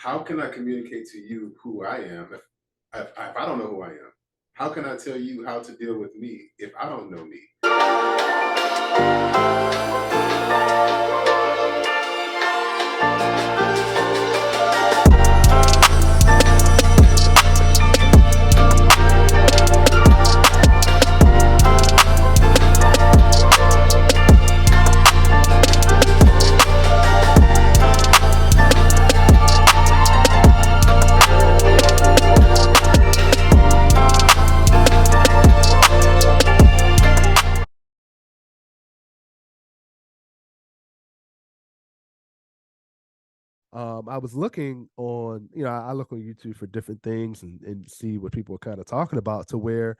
how can I communicate to you who I am if I don't know who I am? How can I tell you how to deal with me if I don't know me? I was looking on, I look on YouTube for different things and see what people are kind of talking about to where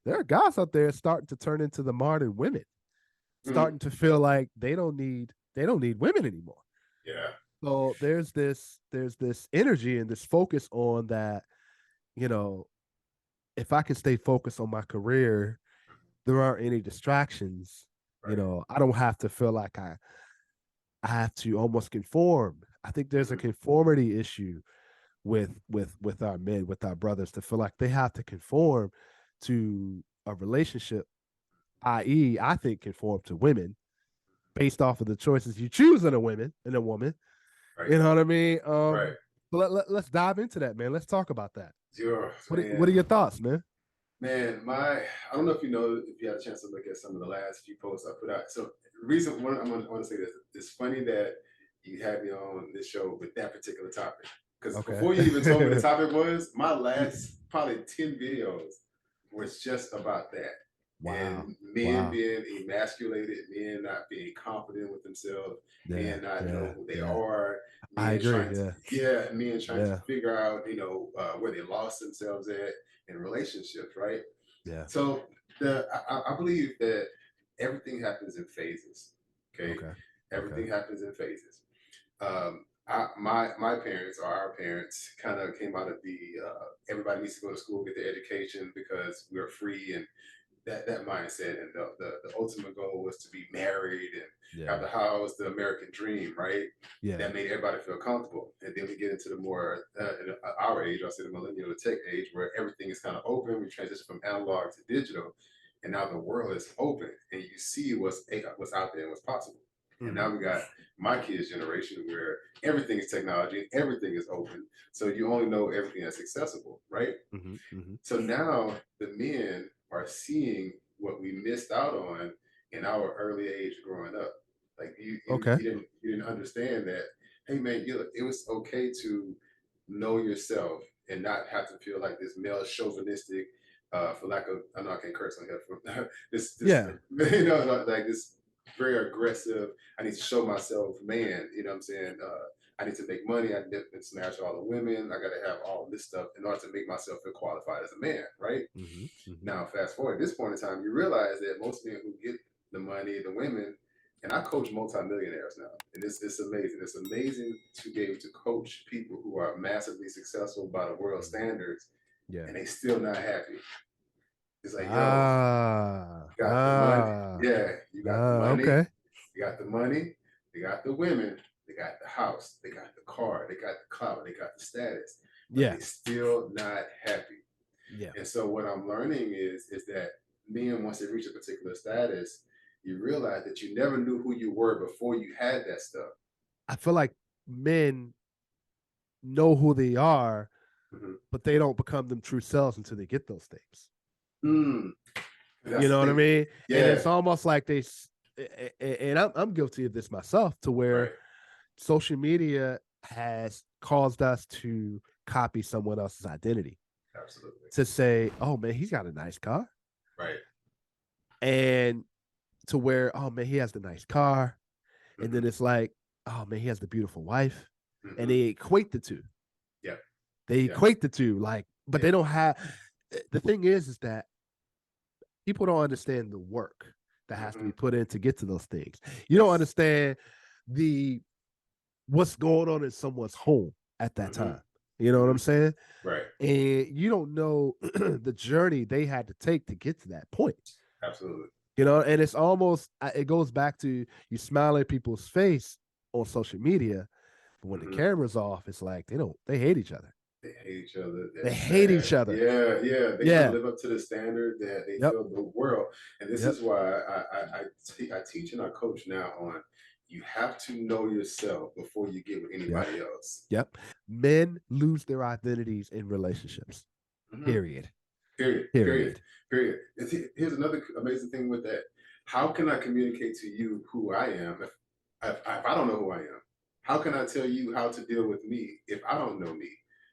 there are guys out there starting to turn into the modern women, Mhm. starting to feel like they don't need women anymore. Yeah. So there's this energy and this focus on that, you know, if I can stay focused on my career, there aren't any distractions. Right. I don't have to feel like I have to almost conform. I think there's a Mhm. conformity issue with our men, with our brothers, to feel like they have to conform to a relationship, i.e., I think conform to women based off of the choices you choose in a woman. Right. You know what I mean? Right. Let's dive into that, man. Let's talk about that. Sure, What are man. your thoughts, man? Man, I don't know if you know if you had a chance to look at some of the last few posts I put out. So the reason one I want to say this, it's funny that you had me on this show with that particular topic. Because Okay. before you even told me the topic was, my last probably 10 videos was just about that. Wow. And men Wow. being emasculated, men not being confident with themselves, Yeah. men not know Yeah. who they Yeah. are, I men agree. trying to, Yeah. yeah, men trying to Yeah. figure out, where they lost themselves at in relationships, right? Yeah. So I believe that everything happens in phases. Okay, Okay. Okay. everything happens in phases. My parents or our parents kind of came out of the everybody needs to go to school, get their education because we're free, and that mindset, and the ultimate goal was to be married and have Yeah. the house, the American dream, right? Yeah. That made everybody feel comfortable. And then we get into the more our age, I'll say the millennial, the tech age, where everything is kind of open. We transition from analog to digital, and now the world is open, and you see what's out there and what's possible. And Hmm. now we got my kids' generation where everything is technology and everything is open. So you only know everything that's accessible, right? Hmm. Hmm. So now the men are seeing what we missed out on in our early age growing up. Like Okay. you didn't understand that. Hey man, it was okay to know yourself and not have to feel like this male chauvinistic, for lack of I know I can't curse on here for this Yeah. like this very aggressive. I need to show myself, man. You know what I'm saying? I need to make money. I need to smash all the women. I got to have all this stuff in order to make myself feel qualified as a man, right? Hmm. Hmm. Now, fast forward at this point in time, you realize that most men who get the money, the women, and I coach multimillionaires now, and it's amazing. It's amazing to be able to coach people who are massively successful by the world Hmm. standards, Yeah. and they still not happy. It's like, yo, Ah. you got the money. Ah. Yeah, you got the Ah. money. Okay. You got the money. They got the women. They got the house. They got the car. They got the clout. They got the status. But Yeah. they still not happy. Yeah. And so what I'm learning is that men, once they reach a particular status, you realize that you never knew who you were before you had that stuff. I feel like men know who they are, Mm-hmm. but they don't become them true selves until they get those things. Mm, You that's the know what I thing. mean? And Yeah. it's almost like and I'm guilty of this myself, to where Right. social media has caused us to copy someone else's identity, Absolutely. to say, oh man, he's got a nice car. Right. And to where, oh man, he has the nice car. And Mm-hmm. then it's like, oh man, he has the beautiful wife. And Mm-hmm. they equate the two. Yep. They Yep. equate the two, like, but they Yep. don't have. The thing is that people don't understand the work that has to Mm-hmm. be put in to get to those things. You don't Yes. understand the what's going on in someone's home at that Mm-hmm. time. You know what Mm-hmm. I'm saying? Right. And you don't know the journey they had to take to get to that point. Absolutely. And it's almost, it goes back to, you smile at people's face on social media, But when the Mhm. camera's off, it's like they hate each other. They hate each other. They That's hate sad. each other. Yeah, yeah. They don't Yeah. live up to the standard that they Yep. feel the world. And this Yep. is why I teach and I coach now on you have to know yourself before you get with Yep. anybody else. Yep. Men lose their identities in relationships. Mhm. Period. Period. Period. Period. Period. Here's another amazing thing with that. How can I communicate to you who I am if I don't know who I am? How can I tell you how to deal with me if I don't know me?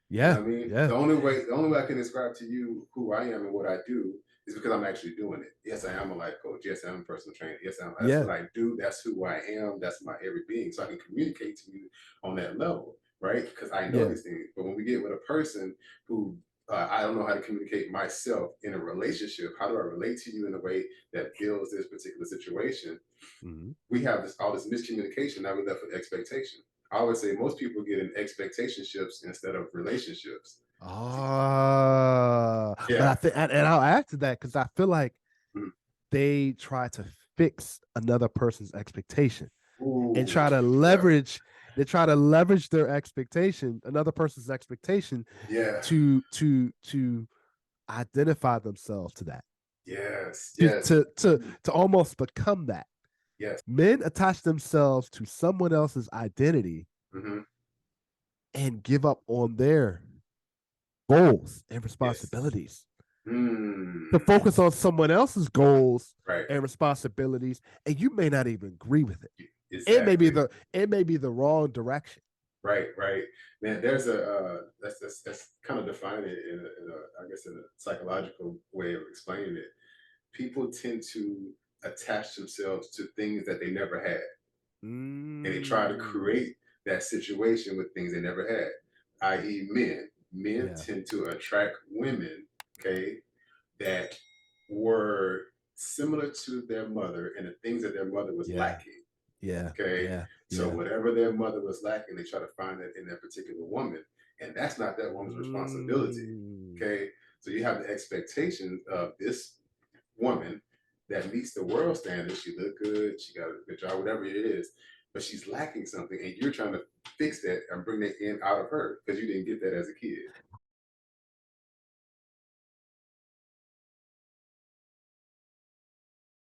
You know Yeah. what I mean? Yeah. The only way I can describe to you who I am and what I do is because I'm actually doing it. Yes, I am a life coach. Yes, I am a personal trainer. Yes, that's Yeah. what I do. That's who I am. That's my every being. So I can communicate to you on that level, right? Because I know Yeah. these things. But when we get with a person who I don't know how to communicate myself in a relationship, how do I relate to you in a way that builds this particular situation? Mhm. We have all this miscommunication. Now we're left with expectation. I always say most people get in expectationships instead of relationships. But I Yeah. think, and I'll add to that because I feel like Mhm. they try to fix another person's expectation and Ooh, try to yeah, leverage. They try to leverage their expectation, another person's expectation, yeah, to identify themselves to that, yes, to yes, to to to almost become that. yes. Men attach themselves to someone else's identity Hmm. and give up on their goals and Yes. responsibilities to Mm, focus on someone else's goals right. and responsibilities, and you may not even agree with it. Exactly. It may be the wrong direction. Right, right. Man, there's that's kind of defining it in a I guess in a psychological way of explaining it. People tend to attach themselves to things that they never had, and they try to Mm, create that situation with things they never had, i.e., men. Men yeah, tend to attract women, okay, that were similar to their mother and the things that their mother was yeah, lacking. yeah, Okay. yeah, So yeah. whatever their mother was lacking, they try to find it in that particular woman. And that's not that woman's responsibility. Mm, Okay. So you have the expectations of this woman that meets the world standards. She look good, she got a good job, whatever it is, but she's lacking something, and you're trying to fix that and bring that in out of her because you didn't get that as a kid.